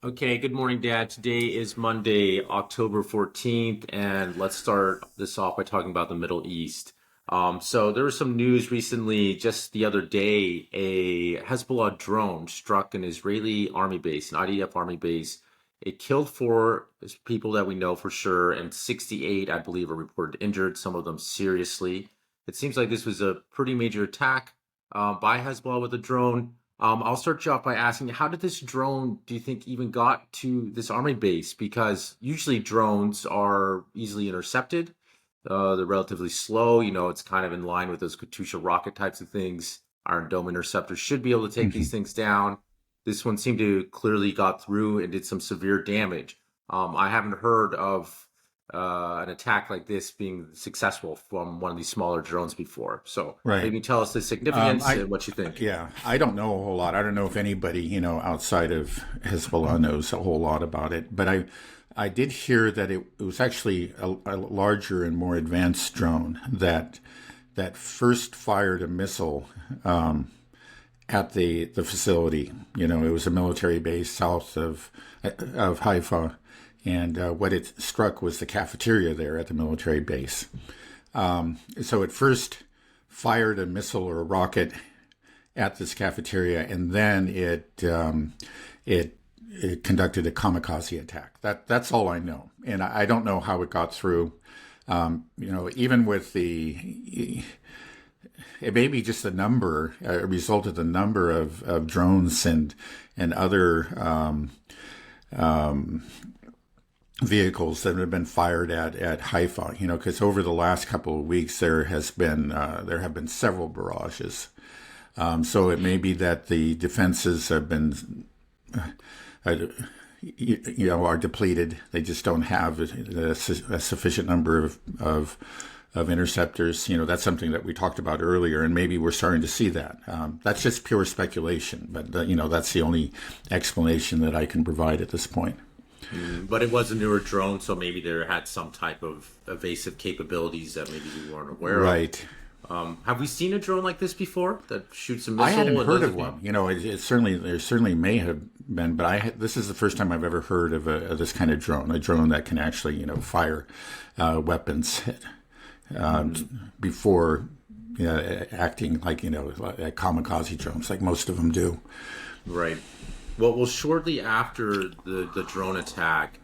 Okay, good morning, Dad. Today is Monday, October 14th, and let's start this off by talking about the Middle East. So there was some news recently, just the other day, a Hezbollah drone struck an Israeli army base, an IDF army base. It killed four people that we know for sure, and 68, I believe, are reported injured, some of them seriously. It seems like this was a pretty major attack by Hezbollah with a drone. I'll start you off by asking, how did this drone, do you think, even got to this army base? Because usually drones are easily intercepted. They're relatively slow. It's kind of in line with those Katyusha rocket types of things. Iron Dome interceptors should be able to take these things down. This one seemed to clearly got through and did some severe damage. I haven't heard of an attack like this being successful from one of these smaller drones before. So Right. maybe tell us the significance I and what you think. Yeah, I don't know a whole lot. I don't know if anybody, outside of Hezbollah knows a whole lot about it. But I did hear that it was actually a larger and more advanced drone that first fired a missile at the facility. It was a military base south of Haifa, and what it struck was the cafeteria there at the military base. So it first fired a missile or a rocket at this cafeteria, and then it conducted a kamikaze attack. That's all I know, and I don't know how it got through. Even with it may be just a result of the number of drones and other vehicles that have been fired at Haifa, because over the last couple of weeks there have been several barrages. So it may be that the defenses have been, are depleted. They just don't have a sufficient number of interceptors. That's something that we talked about earlier, and maybe we're starting to see that. That's just pure speculation, but that's the only explanation that I can provide at this point. But it was a newer drone, so maybe there had some type of evasive capabilities that maybe we weren't aware Right. of. Have we seen a drone like this before that shoots a I missile? hadn't and heard does of one. There certainly may have been, but this is the first time I've ever heard of this kind of drone, a drone that can actually, fire weapons before acting like, like kamikaze drones, like most of them do. Right. Well, shortly after the drone attack,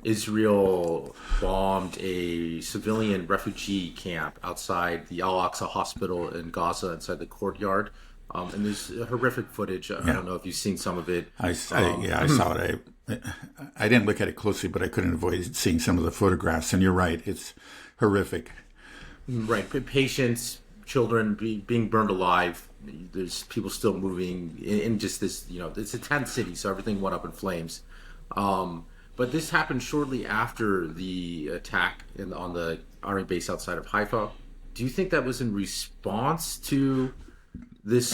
Israel bombed a civilian refugee camp outside the Al-Aqsa hospital in Gaza, inside the courtyard. And there's horrific footage. I don't know if you've seen some of it. I saw it. I didn't look at it closely, but I couldn't avoid seeing some of the photographs. And you're right, it's horrific. Right. Patients, children being burned alive. There's people still moving in just this, it's a tent city, so everything went up in flames. But this happened shortly after the attack on the army base outside of Haifa. Do you think that was in response to this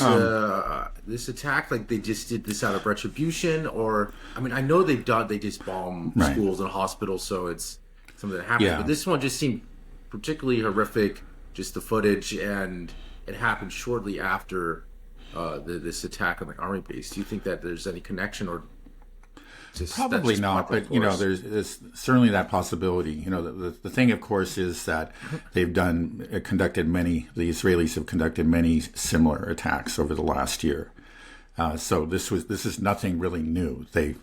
this attack? Like they just did this out of retribution? Or, I know they just bomb Right. schools and hospitals, so it's something that happened. Yeah. But this one just seemed particularly horrific, just the footage, and it happened shortly after this attack on the army base. Do you think that there's any connection, or just Probably not, but there's certainly that possibility. The thing, of course, is that the Israelis have conducted many similar attacks over the last year. So this is nothing really new. They've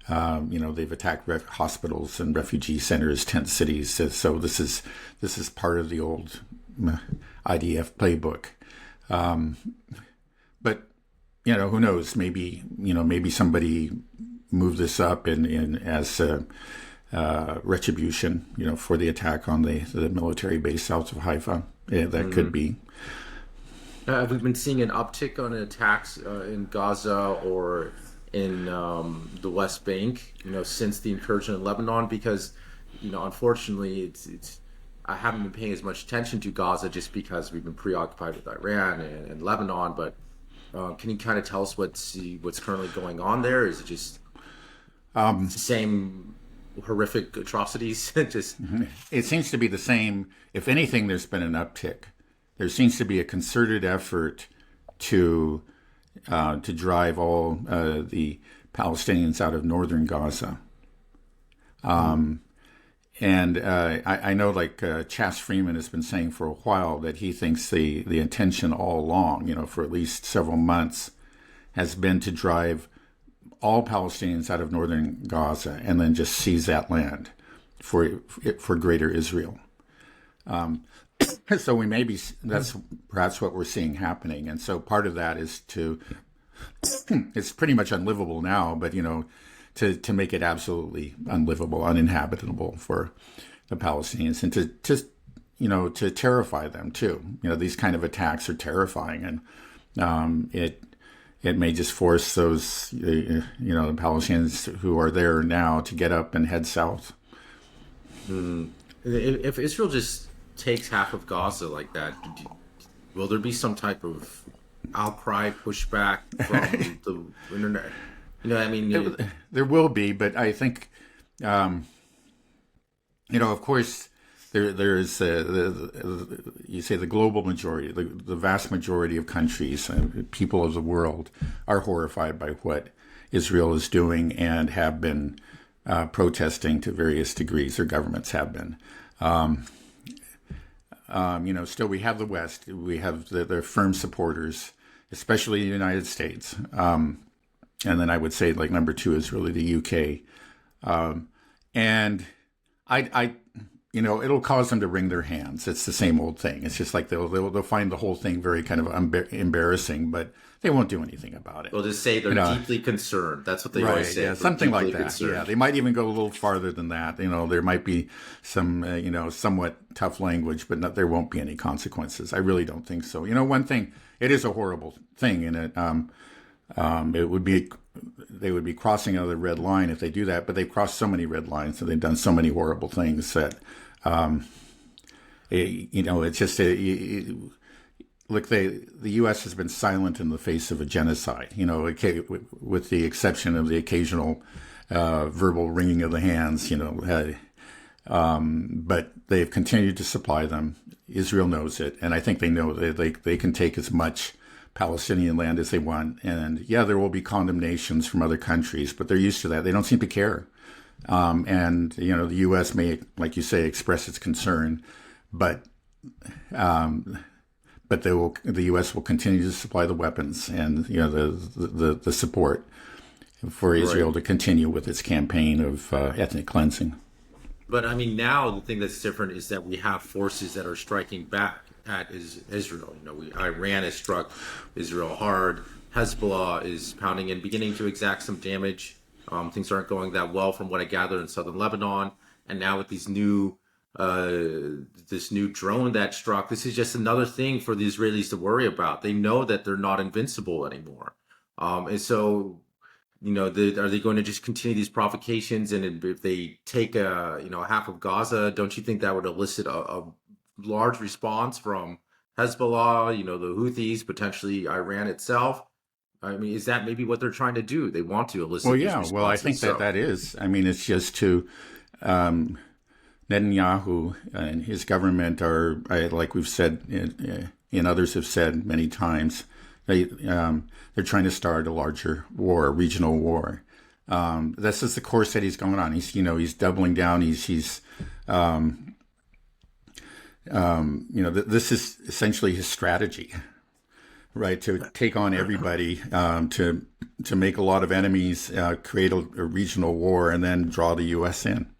attacked hospitals and refugee centers, tent cities. So this is part of the old IDF playbook. But who knows? Maybe somebody moved this up in as retribution, for the attack on the military base south of Haifa. Yeah, that could be. Have we been seeing an uptick on attacks in Gaza or in the West Bank, since the incursion in Lebanon? Because, unfortunately, it's I haven't been paying as much attention to Gaza just because we've been preoccupied with Iran and Lebanon. But can you kind of tell us what's currently going on there? Is it just the same horrific atrocities? Just It seems to be the same. If anything, there's been an uptick. There seems to be a concerted effort to drive all the Palestinians out of northern Gaza. And I know, like Chas Freeman has been saying for a while, that he thinks the intention all along, for at least several months, has been to drive all Palestinians out of northern Gaza and then just seize that land for greater Israel. So that's perhaps what we're seeing happening. And so part of that is it's pretty much unlivable now, but, to make it absolutely unlivable, uninhabitable for the Palestinians, and to terrify them too. These kind of attacks are terrifying, and it may just force those, the Palestinians who are there now to get up and head south. If Israel just takes half of Gaza like that, will there be some type of outcry, pushback from the internet? There will be, but I think, of course, there is you say the global majority, the vast majority of countries, people of the world, are horrified by what Israel is doing and have been protesting to various degrees. Their governments have been. Still we have the West. We have their firm supporters, especially the United States. And then I would say, like, number two is really the UK. And it'll cause them to wring their hands. It's the same old thing. It's just like they'll find the whole thing very kind of embarrassing, but they won't do anything about it. They'll just say they're deeply concerned. That's what they always say. Yeah, something like that. Concerned. Yeah, they might even go a little farther than that. There might be some, somewhat tough language, but there won't be any consequences. I really don't think so. One thing, it is a horrible thing, and it would be, they would be crossing another red line if they do that, but they've crossed so many red lines and they've done so many horrible things that, it's just, look, the U.S. has been silent in the face of a genocide, with the exception of the occasional verbal wringing of the hands, but they've continued to supply them. Israel knows it, and I think they know that they can take as much Palestinian land as they want. And yeah, there will be condemnations from other countries, but they're used to that. They don't seem to care. And the U.S. may, like you say, express its concern, but the U.S. will continue to supply the weapons and the support for Israel to continue with its campaign of ethnic cleansing. But now the thing that's different is that we have forces that are striking back at Israel. Iran has struck Israel hard. Hezbollah is pounding and beginning to exact some damage. Things aren't going that well from what I gather in southern Lebanon. And now with these this new drone that struck, this is just another thing for the Israelis to worry about. They know that they're not invincible anymore. And so, are they going to just continue these provocations? And if they take half of Gaza, don't you think that would elicit a large response from Hezbollah, the Houthis, potentially Iran itself? Is that maybe what they're trying to do? They want to elicit. Well, yeah. Well, I think that is. It's just to Netanyahu and his government are, like we've said, and others have said many times, they're trying to start a larger war, a regional war. This is the course that he's going on. He's doubling down. This is essentially his strategy, right? To take on everybody, to make a lot of enemies, create a regional war, and then draw the U.S. in.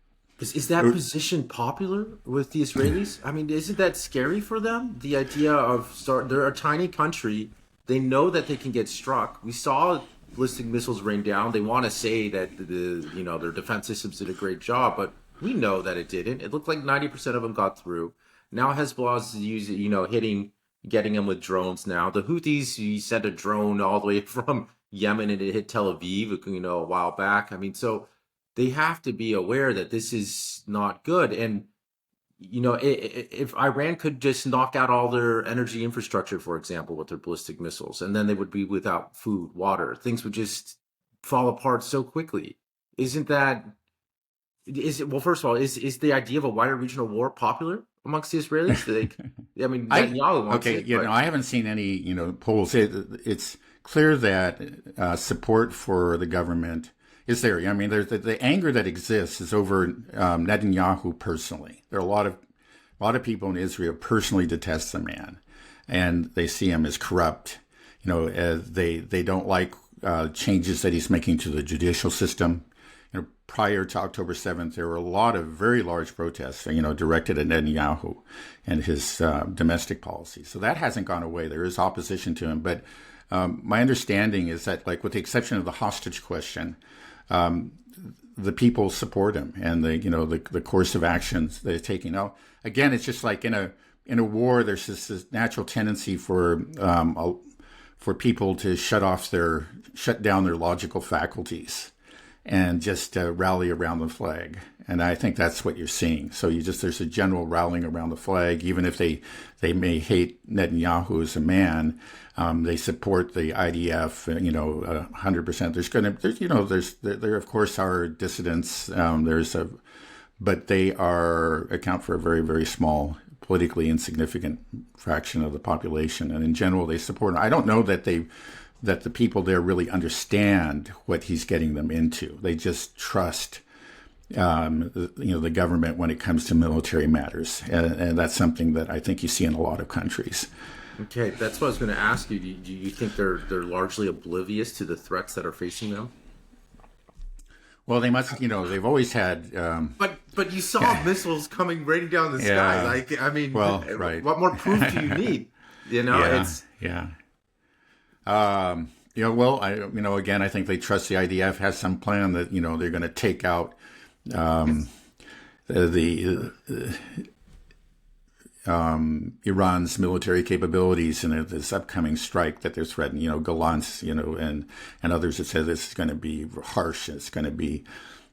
Is that position popular with the Israelis? Isn't that scary for them? The idea of they're a tiny country. They know that they can get struck. We saw ballistic missiles rain down. They want to say that their defense systems did a great job, but we know that it didn't. It looked like 90% of them got through. Now Hezbollah is getting them with drones now. The Houthis, you sent a drone all the way from Yemen and it hit Tel Aviv, a while back. So they have to be aware that this is not good. And, if Iran could just knock out all their energy infrastructure, for example, with their ballistic missiles, and then they would be without food, water, things would just fall apart so quickly. Isn't that, well, first of all, is the idea of a wider regional war popular amongst the Israelis? Netanyahu wants it. I haven't seen any, polls. It's clear that support for the government is there. I mean, there's the anger that exists is over Netanyahu personally. There are a lot of people in Israel personally detest the man, and they see him as corrupt. They don't like changes that he's making to the judicial system. Prior to October 7th, there were a lot of very large protests, directed at Netanyahu and his domestic policy. So that hasn't gone away. There is opposition to him. But my understanding is that, like, with the exception of the hostage question, the people support him and the course of actions they're taking. Now, again, it's just like in a war, there's this natural tendency for people to shut down their logical faculties and just rally around the flag. And I think that's what you're seeing. So there's a general rallying around the flag, even if they may hate Netanyahu as a man, they support the IDF, 100%. There of course are dissidents. But they account for a very, very small, politically insignificant fraction of the population. And in general, they support him. I don't know that the people there really understand what he's getting them into. They just trust, the government when it comes to military matters, and that's something that I think you see in a lot of countries. Okay, that's what I was going to ask you. Do you think they're largely oblivious to the threats that are facing them? Well, they must. They've always had. But you saw missiles coming raining down the sky. Right. What more proof do you need? Again, I think they trust the IDF has some plan that they're going to take out Iran's military capabilities in this upcoming strike that they're threatening. Gazans, and others have said this is going to be harsh. It's going to be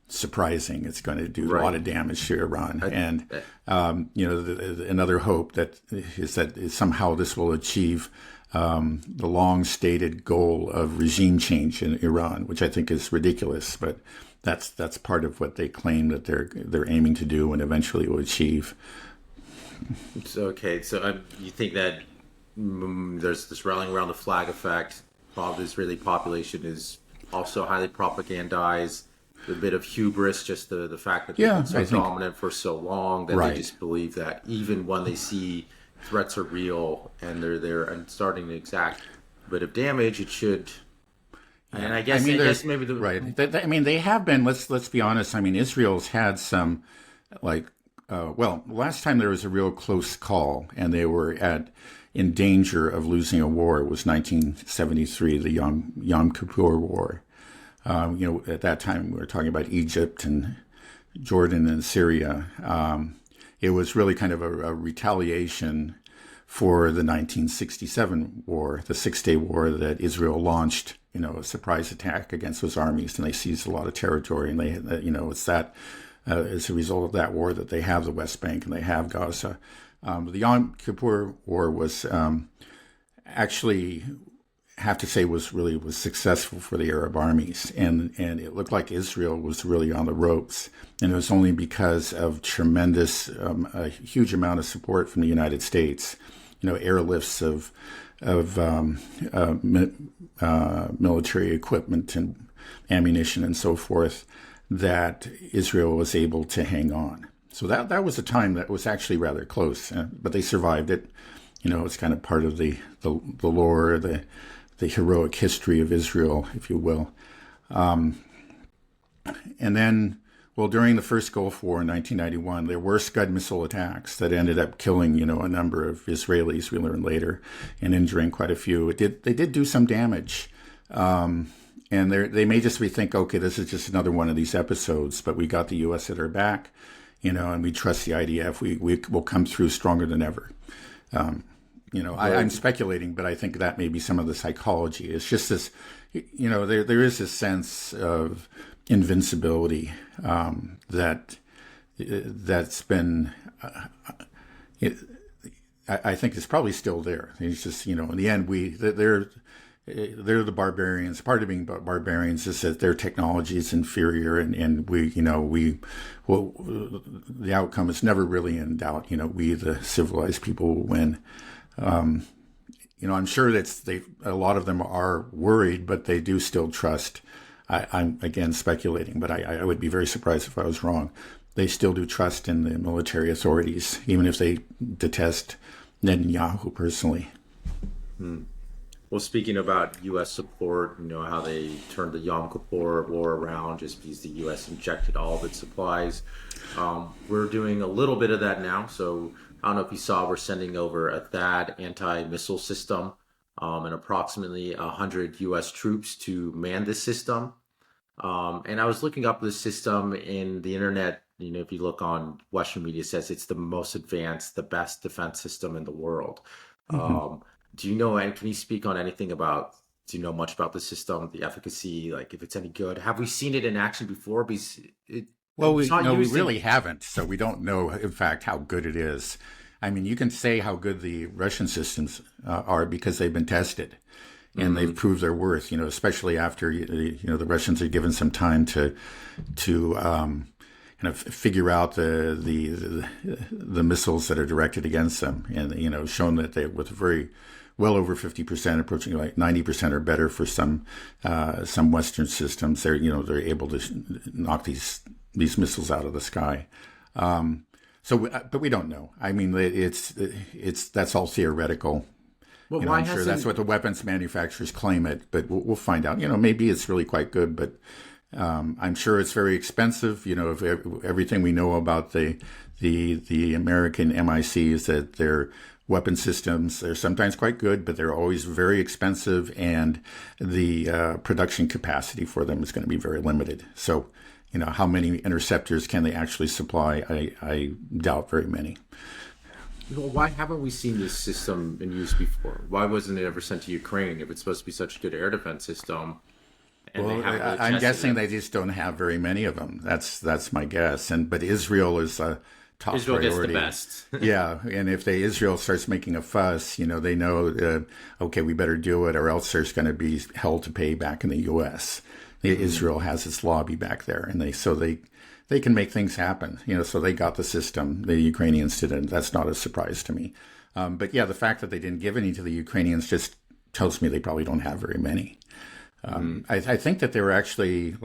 surprising. It's going to do a lot of damage to Iran. Another hope is that somehow this will achieve the long-stated goal of regime change in Iran, which I think is ridiculous, but that's part of what they claim that they're aiming to do and eventually will achieve. So you think that there's this rallying around the flag effect. The Israeli population is also highly propagandized. A bit of hubris, just the fact that they've been so dominant for so long that they just believe that even when they see threats are real and they're there and starting to exact a bit of damage, it should. And I guess maybe the right. They have been. Let's be honest. Israel's had some, last time there was a real close call and they were in danger of losing a war was 1973, the Yom Kippur War. At that time we were talking about Egypt and Jordan and Syria. It was really kind of a retaliation for the 1967 war, the Six-Day War that Israel launched, a surprise attack against those armies, and they seized a lot of territory. And it's that as a result of that war that they have the West Bank and they have Gaza. The Yom Kippur War was actually, have to say, was successful for the Arab armies, and it looked like Israel was really on the ropes, and it was only because of a huge amount of support from the United States, airlifts of military equipment and ammunition and so forth, that Israel was able to hang on. So that was a time that was actually rather close, but they survived it. It's kind of part of the lore, the heroic history of Israel, if you will. And then, during the first Gulf War in 1991, there were Scud missile attacks that ended up killing, a number of Israelis, we learned later, and injuring quite a few. They did do some damage. And they may just think, okay, this is just another one of these episodes, but we got the U.S. at our back, and we trust the IDF. We will come through stronger than ever. I'm speculating, but I think that may be some of the psychology. It's just this, there is this sense of invincibility that's been, I think it's probably still there. It's just, in the end, they're the barbarians. Part of being barbarians is that their technology is inferior, and the outcome is never really in doubt. We, the civilized people, will win. I'm sure a lot of them are worried, but they do still trust. I'm again speculating, but I would be very surprised if I was wrong. They still do trust in the military authorities, even if they detest Netanyahu personally. Well, speaking about U.S. support, how they turned the Yom Kippur war around just because the U.S. injected all of its supplies. We're doing a little bit of that now. So I don't know if you saw, we're sending over a THAAD anti-missile system and approximately 100 U.S. troops to man this system. And I was looking up this system in the internet. If you look on Western media, it says it's the most advanced, the best defense system in the world. Do you know, and can you speak on anything about, do you know much about the system, the efficacy, like if it's any good? Have we seen it in action before? Because we really haven't. So we don't know, in fact, how good it is. I mean, you can say how good the Russian systems are because they've been tested and they've proved their worth, especially after, the Russians have given some time to kind of figure out the missiles that are directed against them, and shown that they, with well over 50%, approaching like 90% or better for some Western systems, they're able to knock these missiles out of the sky. But we don't know. I mean, that's all theoretical. Well, I'm sure that's what the weapons manufacturers claim it, but we'll find out. Maybe it's really quite good, but I'm sure it's very expensive. If everything we know about the American MIC is that their weapon systems, they're sometimes quite good, but they're always very expensive, and the production capacity for them is going to be very limited. So, how many interceptors can they actually supply? I doubt very many. Well, why haven't we seen this system in use before? Why wasn't it ever sent to Ukraine if it's supposed to be such a good air defense system? Well, I'm guessing they just don't have very many of them. That's my guess. But Israel is a top Israel priority. Gets the best. Yeah, and if Israel starts making a fuss, they know, okay, we better do it, or else there's going to be hell to pay back in the U.S. Israel has its lobby back there, and they can make things happen. So they got the system. The Ukrainians didn't. That's not a surprise to me. But yeah, the fact that they didn't give any to the Ukrainians just tells me they probably don't have very many. I think that they were actually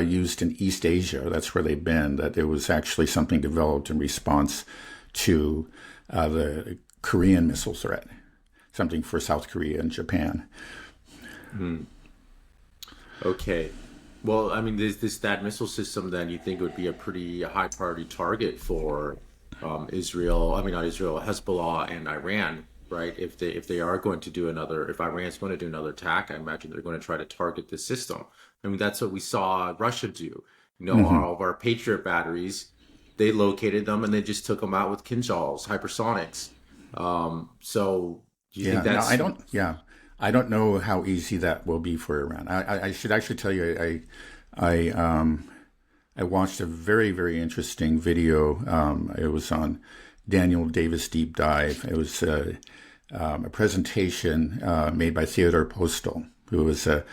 used in East Asia. That's where they've been. That there was actually something developed in response to the Korean missile threat, something for South Korea and Japan. Okay. Well, I mean, that missile system, then you think would be a pretty high priority target for Israel. I mean, not Israel, Hezbollah and Iran, right? If they are going to do if Iran's going to do another attack, I imagine they're going to try to target the system. I mean, that's what we saw Russia do. All of our Patriot batteries, they located them and they just took them out with Kinjals, hypersonics. So do you think that's... I don't know how easy that will be for Iran. I should actually tell you, I watched a very, very interesting video. It was on Daniel Davis Deep Dive. It was a presentation made by Theodore Postel, who was a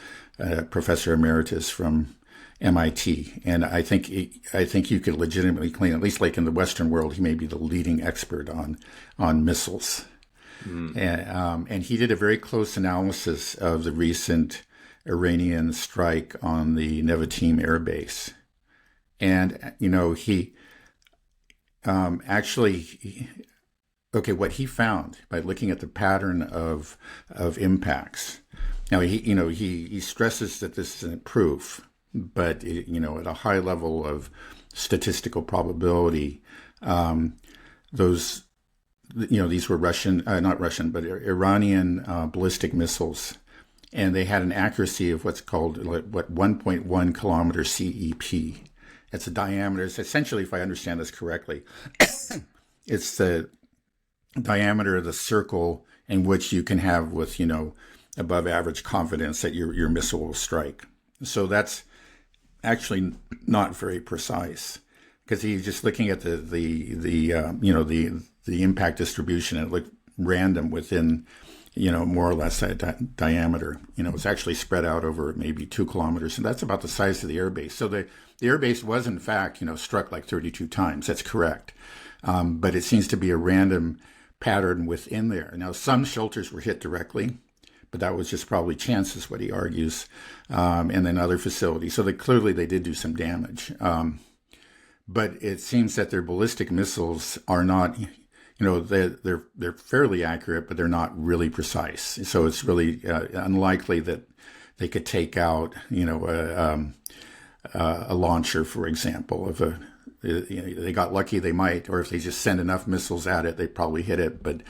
professor emeritus from MIT. And I think you could legitimately claim, at least like in the Western world, he may be the leading expert on missiles. And he did a very close analysis of the recent Iranian strike on the Nevatim air base. And, he what he found by looking at the pattern of impacts. Now, he stresses that this isn't proof, but, at a high level of statistical probability, these were Iranian ballistic missiles, and they had an accuracy of what's called 1.1 kilometer CEP. It's a diameter. It's essentially, if I understand this correctly, it's the diameter of the circle in which you can have with above average confidence that your missile will strike. So that's actually not very precise, because he's just looking at the impact distribution, and it looked random within, more or less that diameter. It's actually spread out over maybe 2 kilometers, and that's about the size of the airbase. So the airbase was, in fact, struck like 32 times. That's correct. But it seems to be a random pattern within there. Now, some shelters were hit directly, but that was just probably chance, is what he argues, and then other facilities. So clearly they did do some damage. But it seems that their ballistic missiles are not, they're fairly accurate, but they're not really precise. So it's really unlikely that they could take out, a launcher, for example. If they got lucky, they might, or if they just send enough missiles at it, they probably hit it. But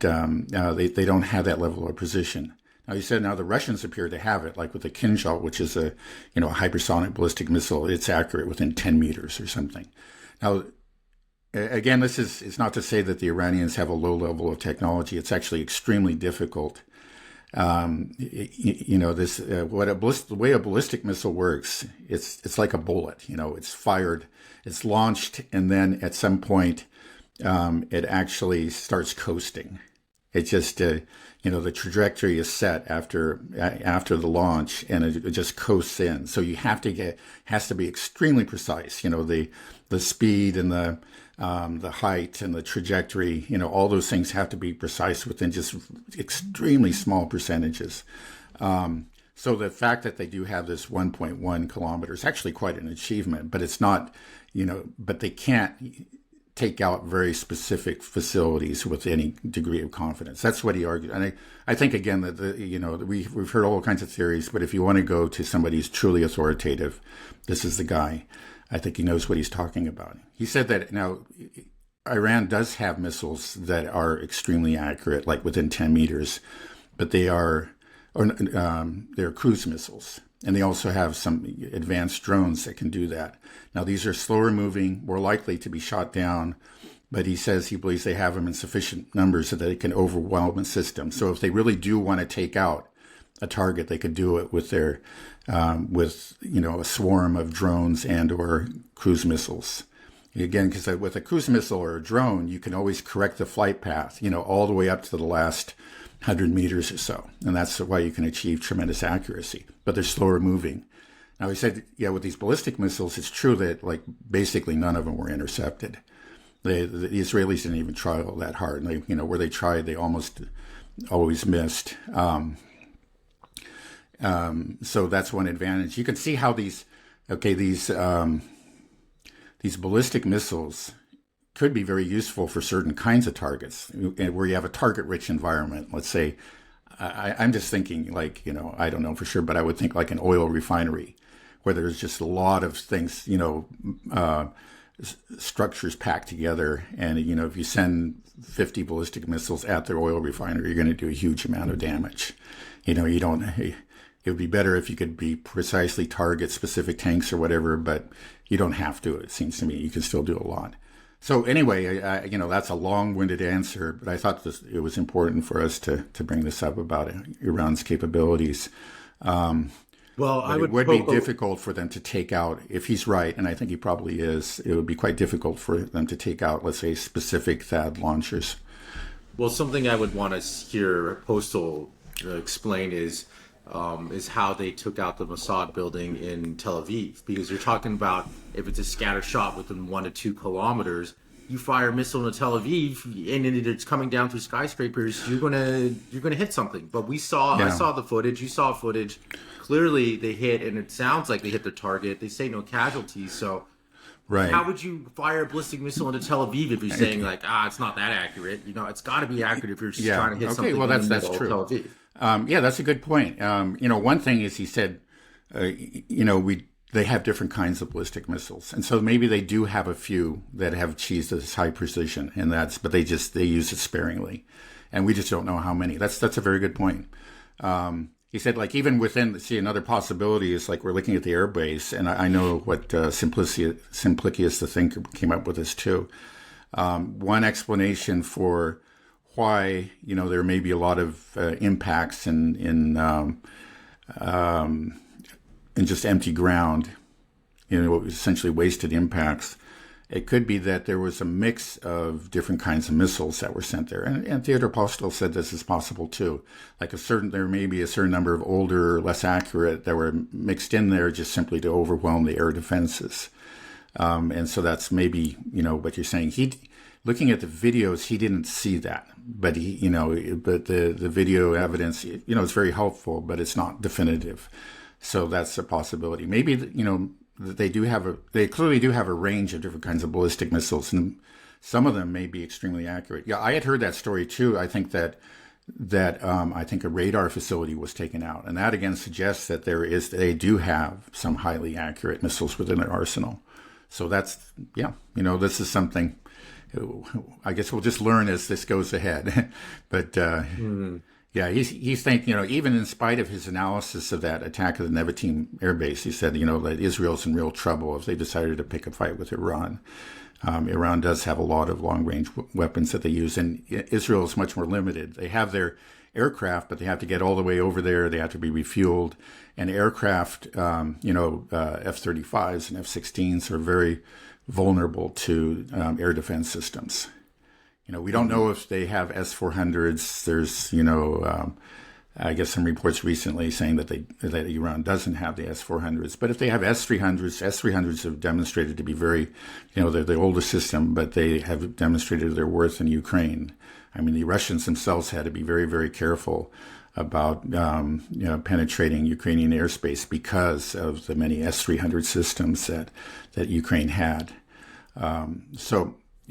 they don't have that level of precision. Now, you said now the Russians appear to have it, like with the Kinzhal, which is a hypersonic ballistic missile. It's accurate within 10 meters or something. Now, again, this is not to say that the Iranians have a low level of technology. It's actually extremely difficult. The way a ballistic missile works, it's like a bullet. It's fired, it's launched, and then at some point, it actually starts coasting. It just, the trajectory is set after the launch, and it just coasts in. So you has to be extremely precise. The speed and the height and the trajectory. All those things have to be precise within just extremely small percentages. So the fact that they do have this 1.1 kilometers is actually quite an achievement, but it's not, but they can't take out very specific facilities with any degree of confidence. That's what he argued. And I think, again, that we've heard all kinds of theories, but if you want to go to somebody who's truly authoritative, this is the guy. I think he knows what he's talking about. He said that now Iran does have missiles that are extremely accurate, like within 10 meters, but they're cruise missiles. And they also have some advanced drones that can do that. Now, these are slower moving, more likely to be shot down, but he says he believes they have them in sufficient numbers so that it can overwhelm a system. So if they really do want to take out a target, they could do it with their, a swarm of drones and or cruise missiles. Again, because with a cruise missile or a drone, you can always correct the flight path, all the way up to the last 100 meters or so. And that's why you can achieve tremendous accuracy, but they're slower moving. Now, he said, with these ballistic missiles, it's true that basically none of them were intercepted. The Israelis didn't even try all that hard. And they, where they tried, they almost always missed. So that's one advantage. You can see how these ballistic missils could be very useful for certain kinds of targets, where you have a target-rich environment. Let's say, I'm just thinking I don't know for sure, but I would think like an oil refinery, where there's just a lot of things, structures packed together. And, if you send 50 ballistic missiles at their oil refinery, you're going to do a huge amount of damage. It would be better if you could precisely target specific tanks or whatever, but you don't have to. It seems to me you can still do a lot. So anyway, that's a long-winded answer, but I thought it was important for us to bring this up about Iran's capabilities. It would be difficult for them to take out, if he's right, and I think he probably is, it would be quite difficult for them to take out, let's say, specific THAAD launchers. Well, something I would want to hear Postal explain is how they took out the Mossad building in Tel Aviv, because you're talking about if it's a scatter shot within 1 to 2 kilometers, you fire a missile into Tel Aviv and it's coming down through skyscrapers, you're gonna hit something. But I saw the footage, you saw footage. Clearly they hit, and it sounds like they hit the target. They say no casualties, so right. How would you fire a ballistic missile into Tel Aviv if you're saying it's not that accurate? It's got to be accurate if you're just trying to hit something. Well, that's true. Tel Aviv. That's a good point. One thing is he said, they have different kinds of ballistic missiles, and so maybe they do have a few that have achieved this high precision, but they use it sparingly, and we just don't know how many. That's a very good point. He said, even within, another possibility is we're looking at the air base, and I know what Simplicius the thinker came up with this too. One explanation for why there may be a lot of impacts in just empty ground, essentially wasted impacts. It could be that there was a mix of different kinds of missiles that were sent there, and Theodore Postel said this is possible too. There may be a certain number of older, less accurate that were mixed in there just simply to overwhelm the air defenses, and so that's maybe what you're saying. looking at the videos, he didn't see that. But but the video evidence, it's very helpful, but it's not definitive. So that's a possibility. Maybe, they clearly do have a range of different kinds of ballistic missiles, and some of them may be extremely accurate. Yeah, I had heard that story too. I think that I think a radar facility was taken out, and that again suggests that they do have some highly accurate missiles within their arsenal. So that's, this is something I guess we'll just learn as this goes ahead. But yeah, he's thinking, even in spite of his analysis of that attack of the Nevatim air base, he said, that Israel's in real trouble if they decided to pick a fight with Iran. Iran does have a lot of long-range weapons that they use, and Israel is much more limited. They have their aircraft, but they have to get all the way over there. They have to be refueled. And aircraft, F-35s and F-16s are very vulnerable to air defense systems. We don't know if they have S-400s. There's, I guess some reports recently saying that Iran doesn't have the S-400s. But if they have S-300s, S-300s have demonstrated to be very, they're the oldest system, but they have demonstrated their worth in Ukraine. I mean, the Russians themselves had to be very, very careful about, penetrating Ukrainian airspace because of the many S-300 systems that Ukraine had.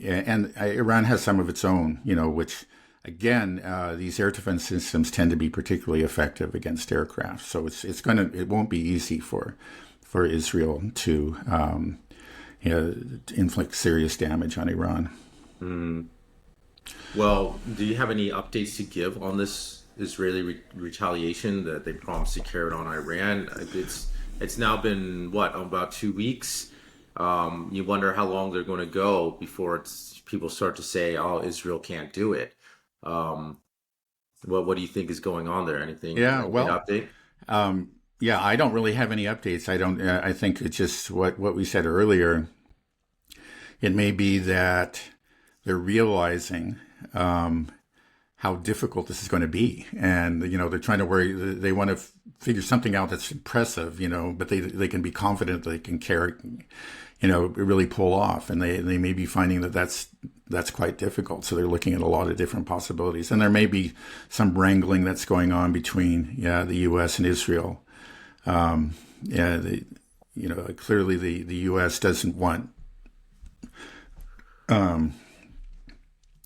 And Iran has some of its own, which, again, these air defense systems tend to be particularly effective against aircraft. So it won't be easy for Israel to, inflict serious damage on Iran. Mm. Well, do you have any updates to give on this Israeli retaliation that they promised to carry out on Iran? It's now been about 2 weeks. You wonder how long they're going to go before people start to say, "Oh, Israel can't do it." What do you think is going on there? Anything? Yeah, update? I don't really have any updates. I don't. I think it's just what we said earlier. It may be that they're realizing how difficult this is going to be, and they're trying to worry. They want to figure something out that's impressive, but they can be confident they can carry, really pull off, and they may be finding that that's quite difficult. So they're looking at a lot of different possibilities, and there may be some wrangling that's going on between the U.S. and Israel. Clearly the U.S. doesn't want.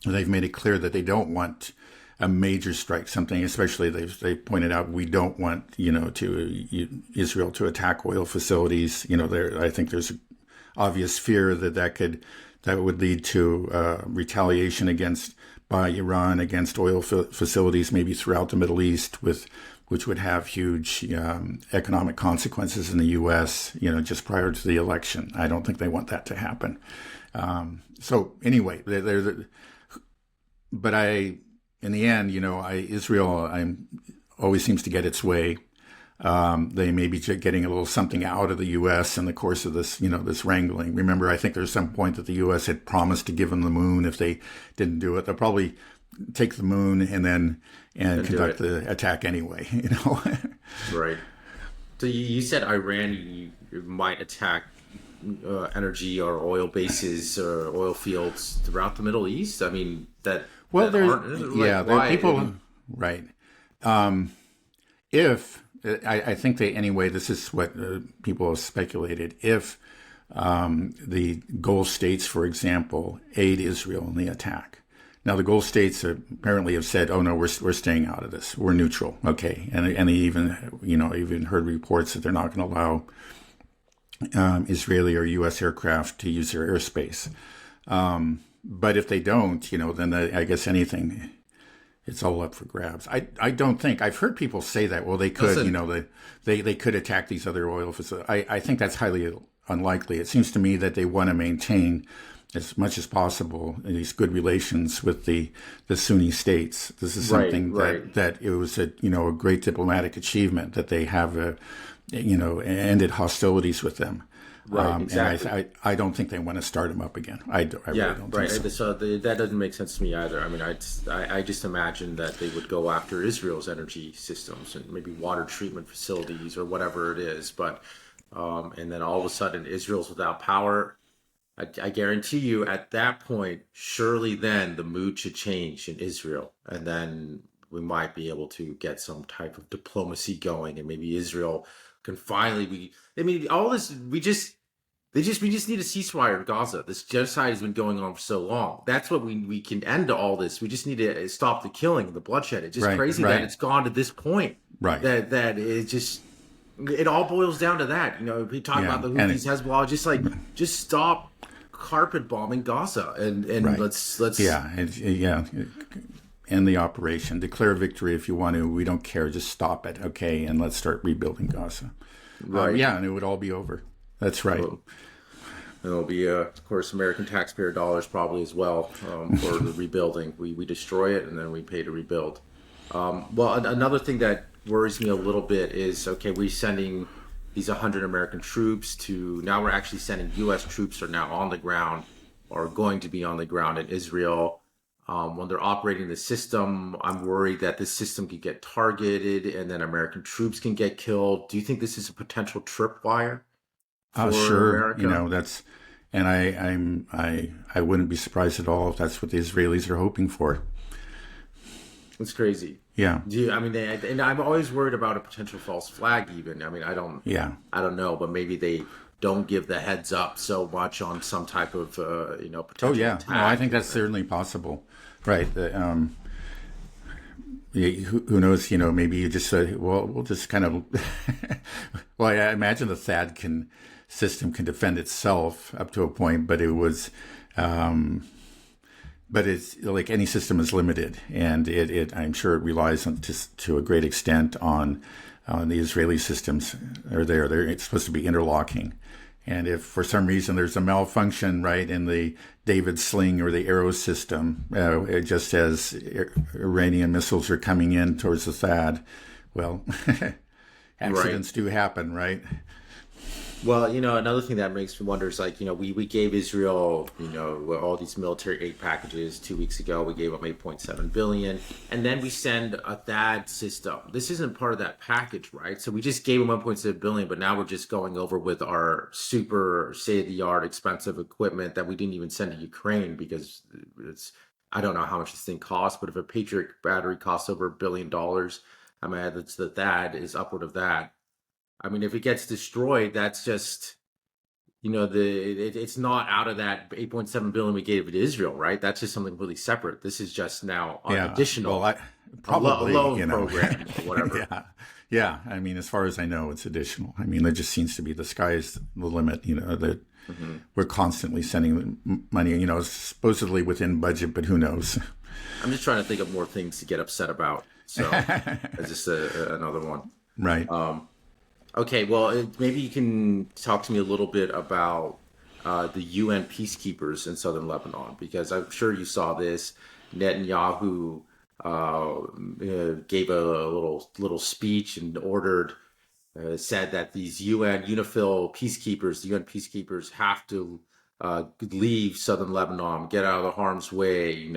They've made it clear that they don't want a major strike, something, especially they pointed out, we don't want, Israel to attack oil facilities. I think there's an obvious fear that would lead to retaliation by Iran against oil facilities, maybe throughout the Middle East, which would have huge economic consequences in the U.S., just prior to the election. I don't think they want that to happen. So anyway, in the end, Israel always seems to get its way. They may be getting a little something out of the U.S. in the course of this, this wrangling. Remember, I think there's some point that the U.S. had promised to give them the moon if they didn't do it. They'll probably take the moon and conduct the attack anyway. Right. So you said Iran might attack energy or oil bases or oil fields throughout the Middle East. I mean that. Well, there are people, right? If I think this is what people have speculated. If the Gulf states, for example, aid Israel in the attack. Now, the Gulf states apparently have said, "Oh no, we're staying out of this. We're neutral." Okay, and they even heard reports that they're not going to allow Israeli or U.S. aircraft to use their airspace. But if they don't, then I guess anything, it's all up for grabs. I don't think, I've heard people say that, well, they could, they could attack these other oil facilities. I think that's highly unlikely. It seems to me that they want to maintain as much as possible these good relations with the Sunni states. This is something that it was a great diplomatic achievement that they have ended hostilities with them. Right, exactly. And I don't think they want to start them up again. I really don't think so. So that doesn't make sense to me either. I mean, I just imagine that they would go after Israel's energy systems and maybe water treatment facilities or whatever it is. But and then all of a sudden, Israel's without power. I guarantee you at that point, surely then the mood should change in Israel. And then we might be able to get some type of diplomacy going. And maybe Israel can finally be, I mean, all this, we just need a ceasefire in Gaza. This genocide has been going on for so long. That's what we can end all this. We just need to stop the killing, the bloodshed. It's just Right, crazy that right, it's gone to this point. right. That it just it all boils down to that. You know, we talk Yeah, about the and Houthis, Hezbollah, just stop carpet bombing Gaza and right. let's Yeah, yeah. End the operation. Declare victory if you want to. We don't care. Just stop it, okay? And let's start rebuilding Gaza. right. Yeah, and it would all be over. That's right. Well, it'll be, of course, American taxpayer dollars probably as well for the rebuilding. We destroy it and then we pay to rebuild. Well, another thing that worries me a little bit is, okay, we're sending these 100 American troops to, now we're actually sending U.S. troops are now on the ground or going to be on the ground in Israel. When they're operating the system, I'm worried that this system could get targeted and then American troops can get killed. Do you think this is a potential tripwire for Sure. America? And I wouldn't be surprised at all if that's what the Israelis are hoping for. It's crazy. Yeah. I mean, and I'm always worried about a potential false flag. Even, I mean, Yeah. I don't know, but maybe they don't give the heads up so much on some type of, Oh potential yeah. attack. No, I think that's certainly possible. Right. Who knows? Maybe you just say, well, we'll just kind of. Well, I imagine the THAAD system can defend itself up to a point, but but it's like any system is limited, and I'm sure it relies on to a great extent on the Israeli systems. They're supposed to be interlocking. And if for some reason there's a malfunction, right, in the David sling or the arrow system, just as Iranian missiles are coming in towards the THAAD, well, accidents do happen, right? Well, another thing that makes me wonder is like, we gave Israel, all these military aid packages 2 weeks ago. We gave them 8.7 billion, and then we send a THAAD system. This isn't part of that package, right? So we just gave them 1.7 billion, but now we're just going over with our super state-of-the-art expensive equipment that we didn't even send to Ukraine because I don't know how much this thing costs, but if a Patriot battery costs over $1 billion, I mean, that's the THAAD is upward of that. I mean, if it gets destroyed, that's just, it's not out of that 8.7 billion we gave to Israel, right? That's just something completely separate. This is just now an additional, well, probably a loan program or whatever. Yeah. I mean, as far as I know, it's additional. I mean, there just seems to be the sky's the limit. That we're constantly sending money. Supposedly within budget, but who knows? I'm just trying to think of more things to get upset about. So it's just another one, right? Okay, well, maybe you can talk to me a little bit about the UN peacekeepers in southern Lebanon, because I'm sure you saw this. Netanyahu gave a little speech and said that these UNIFIL peacekeepers, the UN peacekeepers, have to leave southern Lebanon, get out of the harm's way,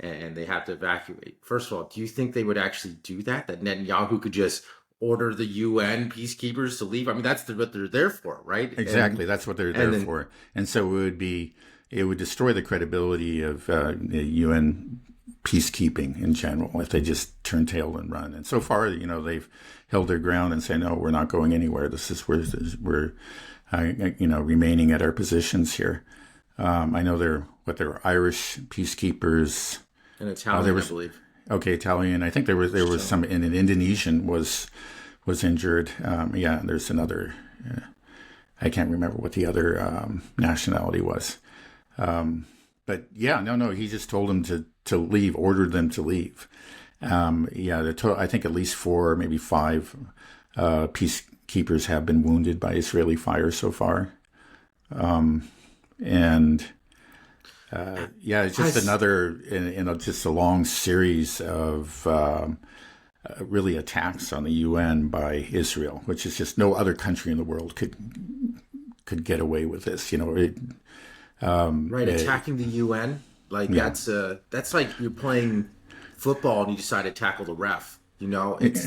and they have to evacuate. First of all, do you think they would actually do that? That Netanyahu could just order the UN peacekeepers to leave? I mean, that's what they're there for, right? Exactly, that's what they're there for. And so it would destroy the credibility of the UN peacekeeping in general if they just turn tail and run. And so far, they've held their ground and say, no, we're not going anywhere. This is where we're remaining at our positions here. I know they're Irish peacekeepers. And Italian, I believe. Okay, Italian. I think there was some, and an Indonesian was injured. There's another. I can't remember what the other nationality was. But yeah, no. He just told them to leave, ordered them to leave. I think at least 4, maybe 5 peacekeepers have been wounded by Israeli fire so far. It's just another just a long series of really attacks on the UN by Israel, which is just no other country in the world could get away with this. Attacking the UN, that's like you're playing football and you decide to tackle the ref. It's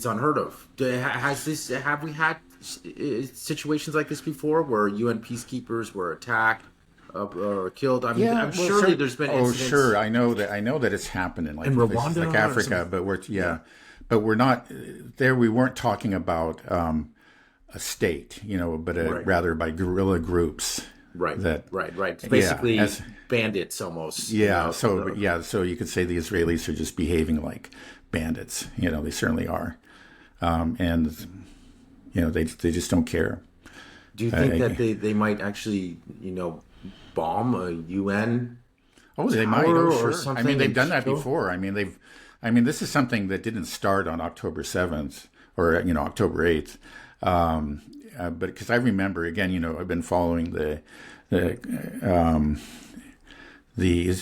unheard of. Have we had situations like this before, where UN peacekeepers were attacked or killed? I mean, Yeah, I'm well, surely there's been oh, sure. incidents I know that it's happened in in like places like Rwanda or Africa, some. but Yeah, but we're not there. We weren't talking about a state, but right, rather by guerrilla groups right, that, right. It's yeah, basically bandits almost. yeah. So, but yeah, so you could say the Israelis are just behaving like bandits. They certainly are, and they just don't care. Do you think that Uh, they might actually, bomb a UN Oh, they might. Oh, tower or sure. I mean, something they've and done that kill? before. I mean, this is something that didn't start on October 7th or, October 8th. But because I remember, again, I've been following the, the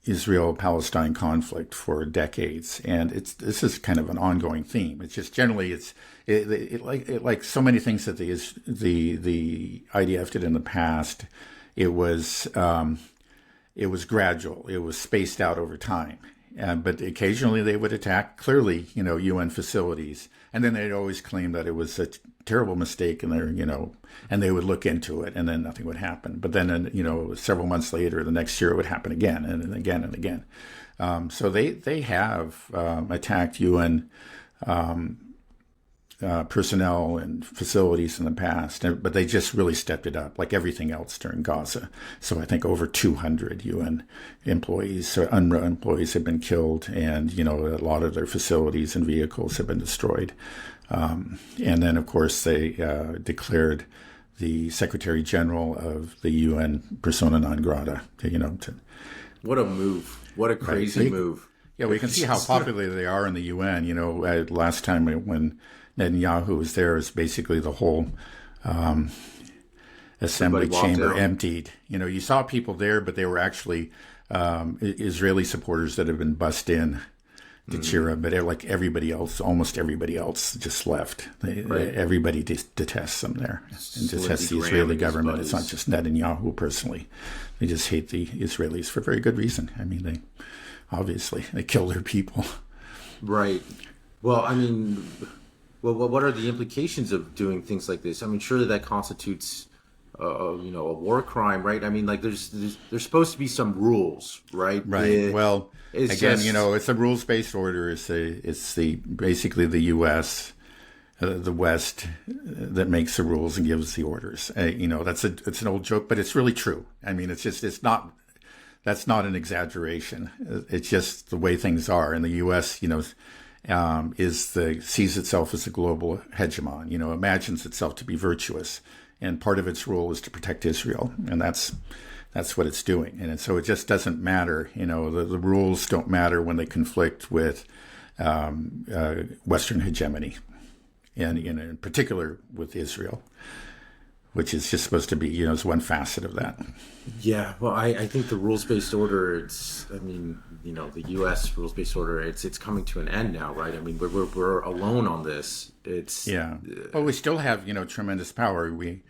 Israel-Palestine conflict for decades, and this is kind of an ongoing theme. It's just generally like so many things that the IDF did in the past. It was it was gradual. It was spaced out over time. But occasionally they would attack, clearly, UN facilities. And then they'd always claim that it was a terrible mistake and and they would look into it and then nothing would happen. But then, several months later, the next year it would happen again and then again and again. So they have attacked UN personnel and facilities in the past, but they just really stepped it up, like everything else during Gaza. So I think over 200 UN employees, so UNRWA employees, have been killed, and a lot of their facilities and vehicles have been destroyed. And then, of course, they declared the Secretary General of the UN persona non grata. What a move! What a crazy right. move! Yeah, we can see how popular they are in the UN. Last time when Netanyahu was there, is basically the whole assembly chamber emptied. You saw people there, but they were actually Israeli supporters that had been bussed in to cheer up. But like everybody else, almost everybody else just left. Everybody detests them there and detests the Israeli government. It's not just Netanyahu personally. They just hate the Israelis for very good reason. I mean, they kill their people. Right. Well, I mean, what are the implications of doing things like this? I mean, surely that constitutes, a war crime, right? I mean, like there's supposed to be some rules, right? Right. Well, It's again, just, it's a rules-based order. It's basically the U.S., the West, that makes the rules and gives the orders. It's an old joke, but it's really true. I mean, that's not an exaggeration. It's just the way things are. And the U.S., sees itself as a global hegemon. Imagines itself to be virtuous, and part of its role is to protect Israel, and that's what it's doing. And so it just doesn't matter. The rules don't matter when they conflict with Western hegemony, and in particular with Israel, which is just supposed to be, is one facet of that. yeah. Well, I think the rules-based order. The U.S. rules-based order. It's coming to an end now, right? I mean, we're alone on this. Yeah. Well, we still have, tremendous power. We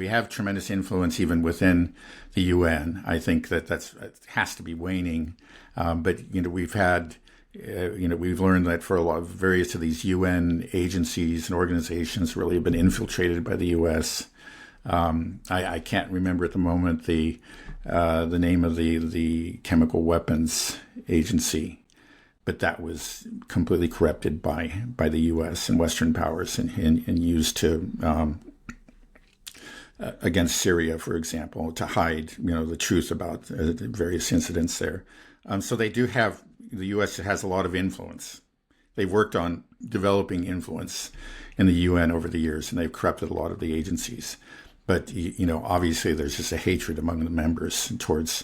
have tremendous influence even within the UN. I think it has to be waning. But we've had, we've learned that for a lot of various of these UN agencies and organizations really have been infiltrated by the U.S. I can't remember at the moment the name of the chemical weapons agency, but that was completely corrupted by the U.S. and Western powers and used to against Syria, for example, to hide the truth about the various incidents there. So they do have, the U.S. has a lot of influence. They've worked on developing influence in the UN over the years, and they've corrupted a lot of the agencies. But obviously, there's just a hatred among the members towards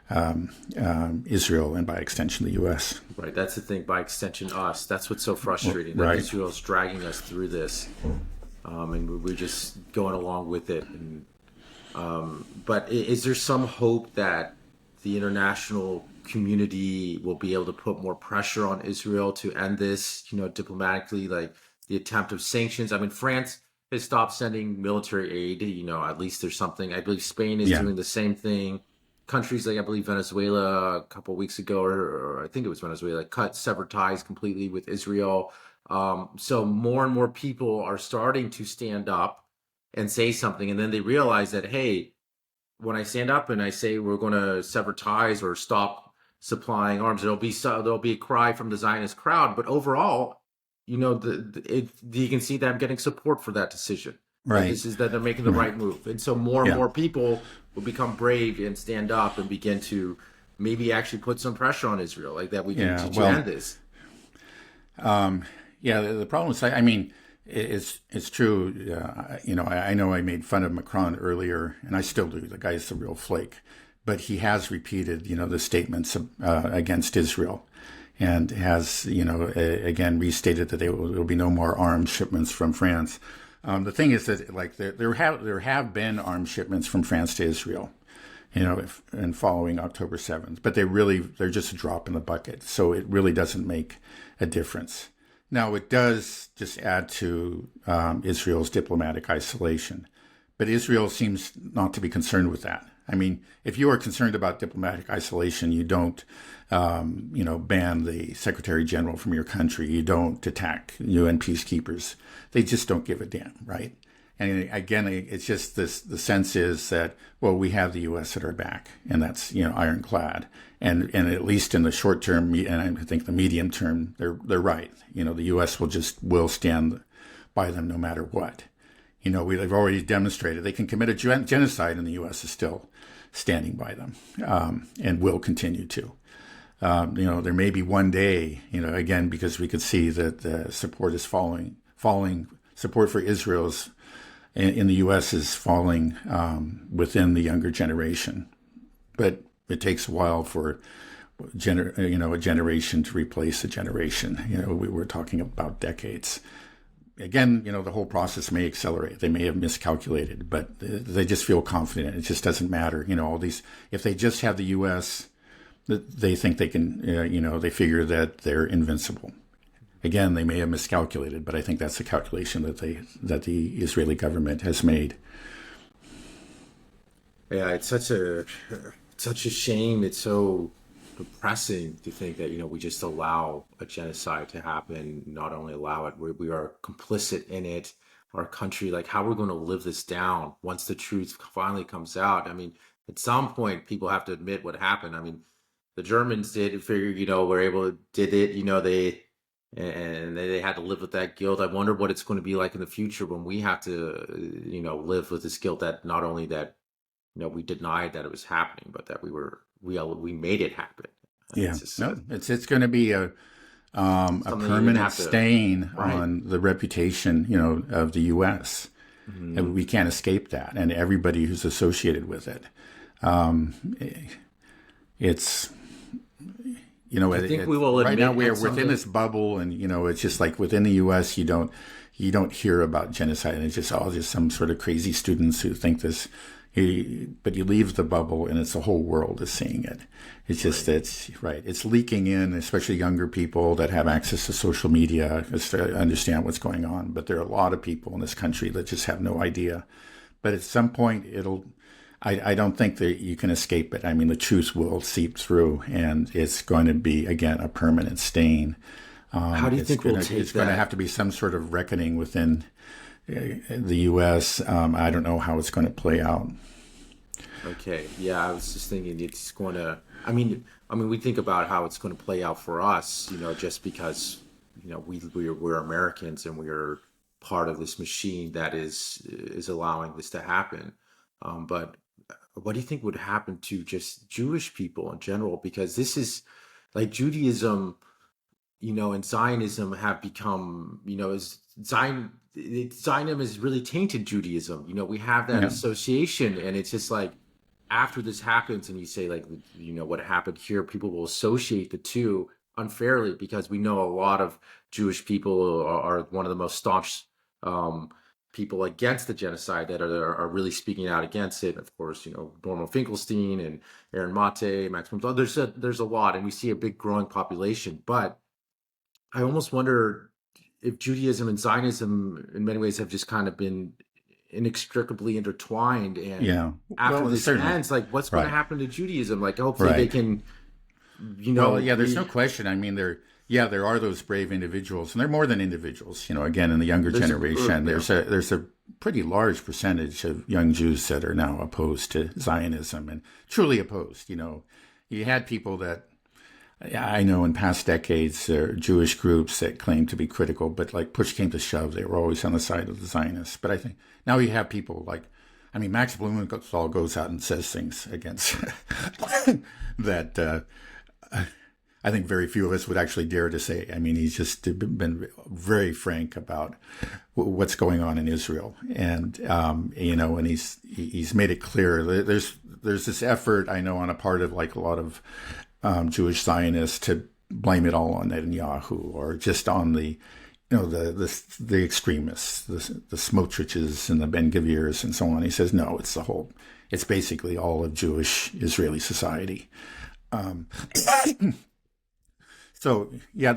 Israel and, by extension, the U.S. Right. That's the thing. By extension, us. That's what's so frustrating. That Right. Israel's dragging us through this, and we're just going along with it. But is there some hope that the international community will be able to put more pressure on Israel to end this, diplomatically, like the attempt of sanctions? I mean, France has stopped sending military aid, at least there's something. I believe Spain is Yeah. doing the same thing. Countries like, I believe, Venezuela a couple of weeks ago, or I think it was Venezuela, severed ties completely with Israel. So more and more people are starting to stand up and say something, and then they realize that, hey, when I stand up and I say we're going to sever ties or stop supplying arms, there'll be a cry from the Zionist crowd. But overall, you can see them getting support for that decision. That Right. this is that they're making the Right. right move, and so more and Yeah. more people will become brave and stand up and begin to maybe actually put some pressure on Israel, like that we can Yeah. to Well, end this. yeah. The problem is, I mean, it's true. I know I made fun of Macron earlier, and I still do. The guy's a real flake, but he has repeated, the statements against Israel, and has, again restated that there will be no more arms shipments from France. The thing is that, like, there have been arms shipments from France to Israel, and following October 7th, but they're just a drop in the bucket. So it really doesn't make a difference. Now, it does just add to Israel's diplomatic isolation, but Israel seems not to be concerned with that. I mean, if you are concerned about diplomatic isolation, you don't, ban the Secretary General from your country. You don't attack UN peacekeepers. They just don't give a damn, right? And again, it's just this. The sense is that, well, we have the U.S. at our back, and that's ironclad. And at least in the short term, and I think the medium term, they're right. The U.S. will stand by them no matter what. They've already demonstrated they can commit a genocide, and the U.S. is still standing by them, and will continue to. There may be one day, again, because we could see that the support is falling. Support for Israel's in the U.S. is falling within the younger generation, but it takes a while for a generation to replace a generation. We were talking about decades. Again, the whole process may accelerate. They may have miscalculated, but they just feel confident. It just doesn't matter. All these, if they just have the U.S., they think they can, they figure that they're invincible. Again, they may have miscalculated, but I think that's the calculation that the Israeli government has made. Yeah, it's such a shame. It's so depressing to think that we just allow a genocide to happen. Not only allow it, we are complicit in it. Our country, like, how we're going to live this down once the truth finally comes out. I mean, at some point, people have to admit what happened. I mean, the Germans did figure, were able did it. They had to live with that guilt. I wonder what it's going to be like in the future when we have to, live with this guilt that not only that, we denied that it was happening, but that we made it happen. Yeah, It's just no, it's going to be a something you permanent have to, stain right? on the reputation, of the U.S. And we can't escape that, and everybody who's associated with it. It's I think we will right now admit we are at within this bubble, and it's just like within the U.S. you don't hear about genocide, and it's just all just some sort of crazy students who think this. But you leave the bubble, and it's the whole world is seeing it. It's just it's right. It's leaking in, especially younger people that have access to social media to understand what's going on. But there are a lot of people in this country that just have no idea. But at some point, I don't think that you can escape it. I mean, the truth will seep through, and it's going to be, again, a permanent stain. How do you think we'll take It's going to have to be some sort of reckoning within the U.S. I don't know how it's going to play out. Okay, yeah, I was just thinking it's going to. We think about how it's going to play out for us, just because, we're Americans and we are part of this machine that is allowing this to happen. But what do you think would happen to just Jewish people in general? Because this is like Judaism, and Zionism have become, Zionism has really tainted Judaism. We have that Yeah, association, and it's just like after this happens, and you say like, what happened here, people will associate the two unfairly because we know a lot of Jewish people are one of the most staunch um, people against the genocide that are really speaking out against it. Of course, Norman Finkelstein and Aaron Mate, Max Munz. There's a lot, and we see a big growing population, but I almost wonder if Judaism and Zionism, in many ways, have just kind of been inextricably intertwined. And yeah. after Well, this certainly. ends, like, what's going to Right. happen to Judaism? Like, hopefully, they Right. can, Well, yeah. There's no question. I mean, Yeah, there are those brave individuals, and they're more than individuals. Again, in the younger There's, generation, yeah. there's a pretty large percentage of young Jews that are now opposed to Zionism and truly opposed. You had people that I know in past decades, there are Jewish groups that claim to be critical, but like push came to shove, they were always on the side of the Zionists. But I think now you have people like, Max Blumenthal goes out and says things against that. I think very few of us would actually dare to say. He's just been very frank about what's going on in Israel, and and he's made it clear that there's this effort I know on a part of like a lot of Jewish Zionists to blame it all on Netanyahu or just on the extremists, the Smotriches and the Ben Gavirs and so on. He says no, it's basically all of Jewish Israeli society. So yeah,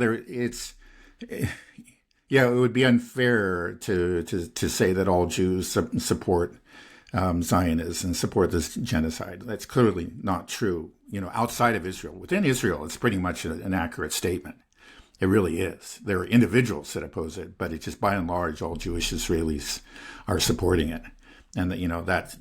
it would be unfair to say that all Jews support Zionists and support this genocide. That's clearly not true. Outside of Israel, within Israel, it's pretty much an accurate statement. It really is. There are individuals that oppose it, but it's just by and large, all Jewish Israelis are supporting it. And that's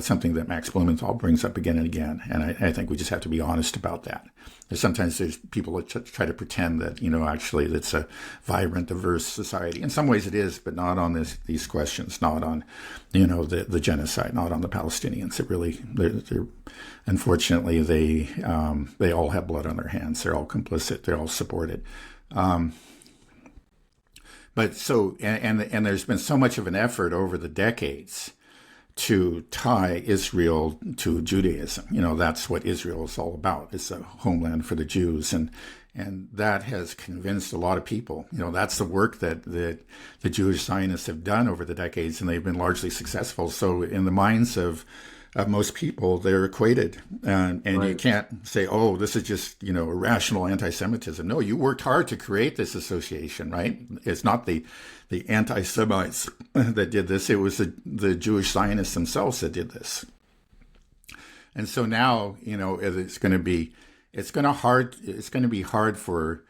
something that Max Blumenthal brings up again and again. And I think we just have to be honest about that. Sometimes there's people that try to pretend that, actually it's a vibrant, diverse society. In some ways it is, but not on these questions, not on, the genocide, not on the Palestinians. It really, they're unfortunately, they all have blood on their hands. They're all complicit. They all support it. But so, and there's been so much of an effort over the decades to tie Israel to Judaism. That's what Israel is all about. It's a homeland for the Jews. And that has convinced a lot of people. That's the work that the Jewish Zionists have done over the decades, and they've been largely successful. So in the minds of most people, they're equated. And right. You can't say, oh, this is just, irrational anti-Semitism. No, you worked hard to create this association, right? It's not the anti-Semites that did this. It was the Jewish Zionists themselves that did this. And so now, it's going to be hard for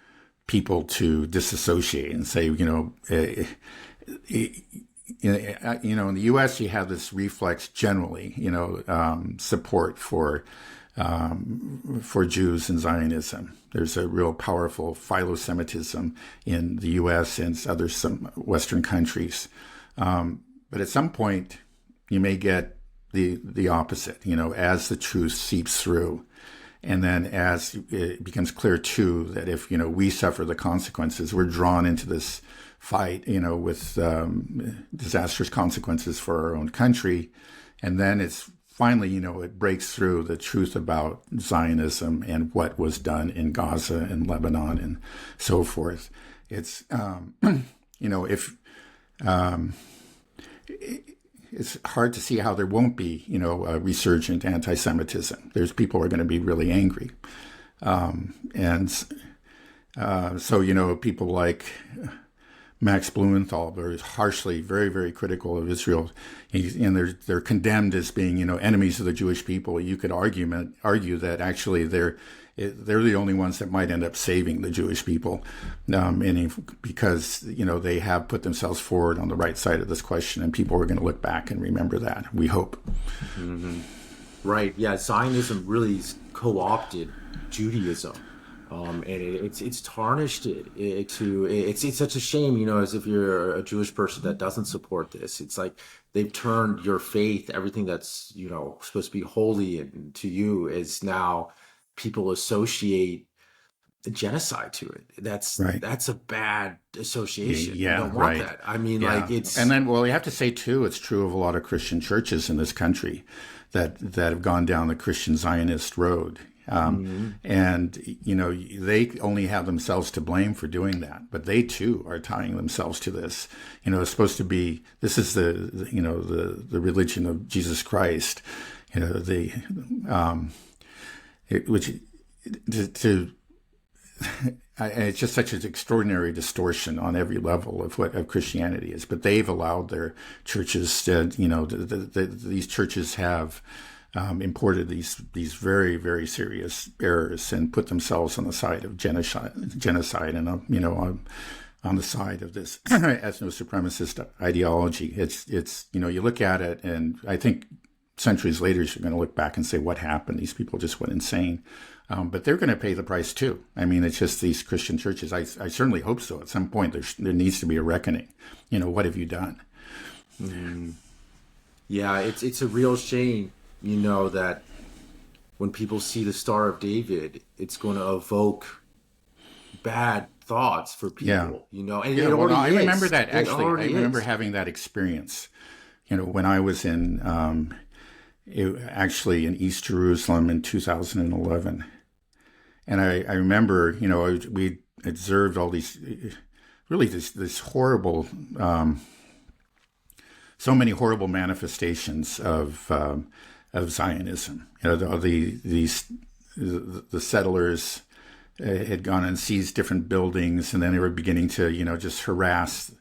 people to disassociate and say, in the U.S., you have this reflex generally, support for Jews and Zionism. There's a real powerful philo-Semitism in the U.S. and some Western countries. But at some point, you may get the opposite, as the truth seeps through. And then as it becomes clear, too, that if, we suffer the consequences, we're drawn into this fight, with disastrous consequences for our own country. And then it's finally, it breaks through the truth about Zionism and what was done in Gaza and Lebanon and so forth. It's, it's hard to see how there won't be, a resurgent anti-Semitism. There's people who are going to be really angry. So, people like Max Blumenthal are harshly, very, very critical of Israel. And they're condemned as being, enemies of the Jewish people. You could argue that actually they're the only ones that might end up saving the Jewish people, because they have put themselves forward on the right side of this question, and people are going to look back and remember that. We hope. Mm-hmm. Right? Yeah. Zionism really co-opted Judaism, and it's tarnished it. It's such a shame, as if you're a Jewish person that doesn't support this. It's like they've turned your faith, everything that's supposed to be holy and to you, is now. People associate the genocide to it. That's a bad association. Yeah, you don't want that. It's. And then, you have to say too, it's true of a lot of Christian churches in this country that have gone down the Christian Zionist road. And they only have themselves to blame for doing that, but they too are tying themselves to this. It's supposed to be, this is the religion of Jesus Christ. It's just such an extraordinary distortion on every level of what Christianity is. But they've allowed their churches to, these churches have imported these very, very serious errors and put themselves on the side of genocide, and on the side of this ethno-supremacist ideology. It's you look at it, and I think centuries later you're going to look back and say, what happened? These people just went insane. But they're going to pay the price too. I mean, it's just these Christian churches. I certainly hope so. At some point, there needs to be a reckoning. What have you done? Mm. Yeah, it's a real shame, that when people see the Star of David, it's going to evoke bad thoughts for people. And it already I is. remember that actually. I remember is. having that experience. When I was actually in East Jerusalem in 2011. And I remember, we observed all these, really this horrible, so many horrible manifestations of Zionism. The settlers had gone and seized different buildings, and then they were beginning to, just harass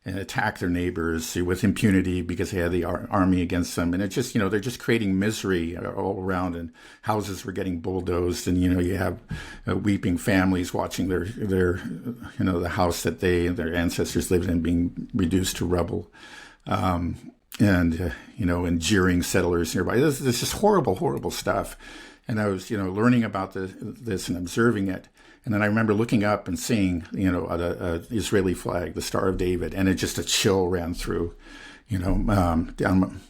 and attack their neighbors with impunity because they had the army against them. And it just, they're just creating misery all around, and houses were getting bulldozed, and, you have weeping families watching their the house that they and their ancestors lived in being reduced to rubble. And jeering settlers nearby. This is just horrible, horrible stuff. And I was, learning about this and observing it. And then I remember looking up and seeing, a Israeli flag, the Star of David, and it just a chill ran through, down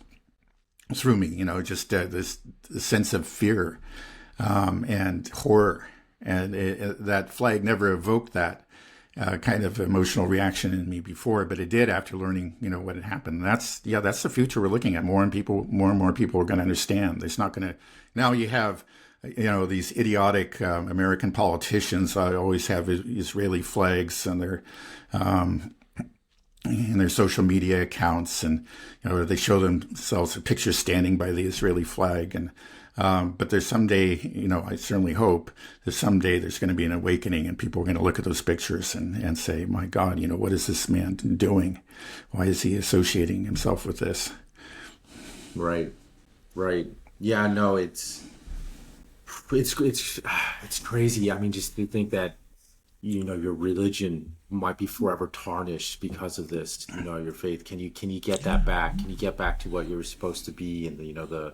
through me, just this sense of fear and horror. And that flag never evoked that kind of emotional reaction in me before, but it did after learning, what had happened. And that's the future we're looking at. More and more people are going to understand. There's not going to, now you have, these idiotic American politicians always have Israeli flags on their in their social media accounts, and they show themselves a picture standing by the Israeli flag. And but there's someday, I certainly hope that someday there's going to be an awakening, and people are going to look at those pictures and say, my God, what is this man doing? Why is he associating himself with this? Right. Yeah, no, it's crazy. I mean, just to think that, your religion might be forever tarnished because of this, your faith. Can you get that back? Can you get back to what you were supposed to be in the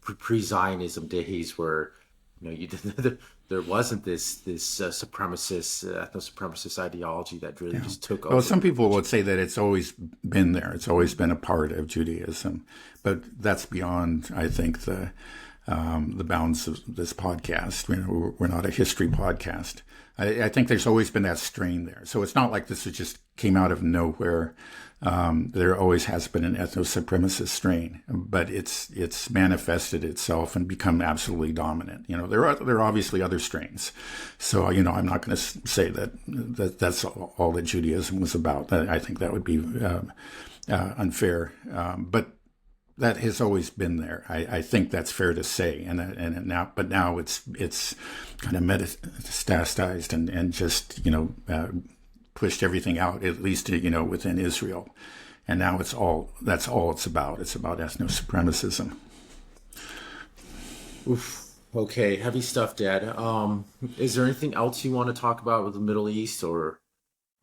pre-Zionism days where, there wasn't this supremacist, ethno-supremacist ideology that really just took over. Well, some people would say that it's always been there. It's always been a part of Judaism, but that's beyond, I think, the bounds of this podcast. We're not a history podcast. I think there's always been that strain there. So it's not like this just came out of nowhere. There always has been an ethno-supremacist strain, but it's manifested itself and become absolutely dominant. There are obviously other strains. So, I'm not going to say that's all that Judaism was about. I think that would be unfair. But that has always been there. I think that's fair to say. And now it's kind of metastasized and just, pushed everything out, at least, within Israel. And now that's all it's about. It's about ethno-supremacism. Oof. Okay, heavy stuff, Dad. Is there anything else you want to talk about with the Middle East, or?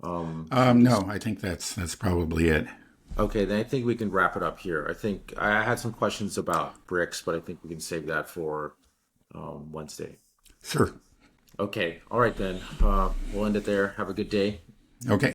No, I think that's probably it. Okay, then I think we can wrap it up here. I think I had some questions about BRICS, but I think we can save that for Wednesday. Sure. Okay, all right then. We'll end it there. Have a good day. Okay.